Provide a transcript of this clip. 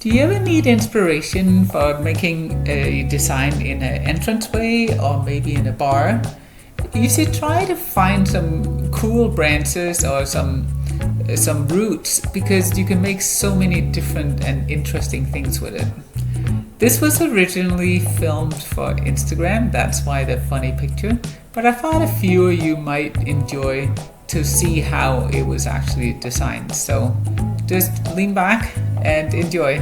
Do you ever need inspiration for making a design in an entranceway or maybe in a bar? You should try to find some cool branches or some roots because you can make so many different and interesting things with it. This was originally filmed for Instagram, that's why the funny picture, but I thought a few of you might enjoy to see how it was actually designed. So just lean back and enjoy.